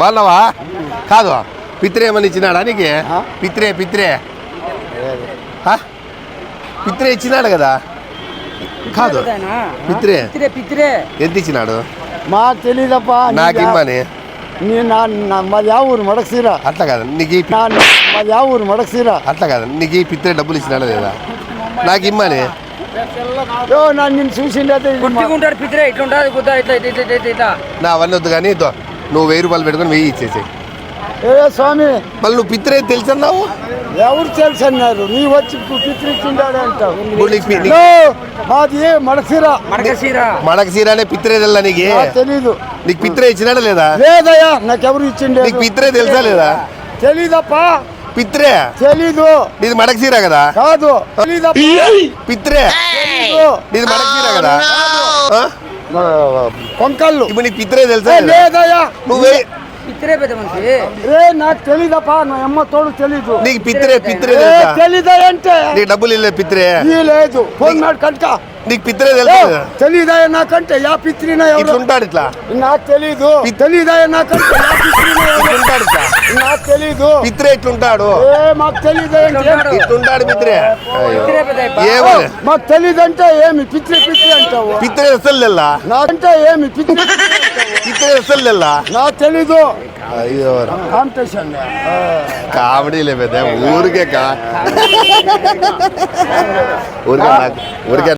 బాగున్నావా? కాదు పిత్రే ఏమని ఇచ్చినాడా నీకు? పిత్రే పిత్రే పిత్రే ఇచ్చినాడు కదా? కాదు పిత్రే ఎంత ఇచ్చినాడు? మాకు తెలీదప్పా. నాకు ఇమ్మని. మాది ఆ ఊరు మడకసీర. అట్లా కాదు నీకు మాది ఆ ఊరు మడకసీర. అట్లా కాదు నీకు పిత్రే డబ్బులు ఇచ్చినాడా లేదా? నాకు ఇమ్మని. నిన్ను చూసిండే పిత్రే ఇట్లా నా అవన్నీ వద్దు కానీ నువ్వు 1000 రూపాయలు పెట్టుకొని 1000 ఇచ్చేసి. ఏ స్వామి మళ్ళీ నువ్వు పిత్రే తెలుసన్నావు. ఎవరు తెలుసు అన్నారు? నీ వచ్చి పిత్రి ఇచ్చిండాడు అంటావు. మాది మడకసీర. మడకసీర అనే పిత్రే తెల్లా నీకు? తెలీదు. నీకు పిత్రే ఇచ్చినాడా లేదా? లేదయ్యా, నాకెవరు ఇచ్చిండే. నీకు పిత్రే తెలుసా లేదా? తెలీదప్పా. పిత్రే తెలీదు. నీది మడకసీర కదా? కాదు. పిత్రే నీది మడకసీర కదా? కొంకళ్ళు. ఇప్పుడు నీకు పిత్రే తెలుసా? లేదయ్యా. నువ్వే పిత్రే పెద్ద మనిషి. నాకు తెలీదప్పా. నా అమ్మ తోడు తెలీదు. నీకు పిత్రే తెలీదా అంటే నీకు డబ్బులు ఇల్లే పిత్రే లేదు. ఫోన్ మాట కనుక నీకు పిత్రే తెలుసా? తెలీదా నాకంటే యా పిత్రినా ఇట్లా ఉంటాడు ఇట్లా. నాకు తెలీదు. తెలీదా నాకంటే యా పిత్రినా ఉంటాడు ఇట్లా. నాకు తెలీదు. పిత్రే ఇట్లుంటాడు. మాకు తెలీదా ఇట్లుంటాడు పిత్రే. ఏమో మాకు తెలీదంటే ఏమి పిత్రి పిత్రి అంటావు? పిత్రే అసలు తెల్లా నాకంటే ఏమి పిత్రి పిత్రే అసలు తెల్లా? నాకు తెలీదు. అయ్యో కాంపిటీషన్ కామెడీ లేదు ఊరికే ఊరికే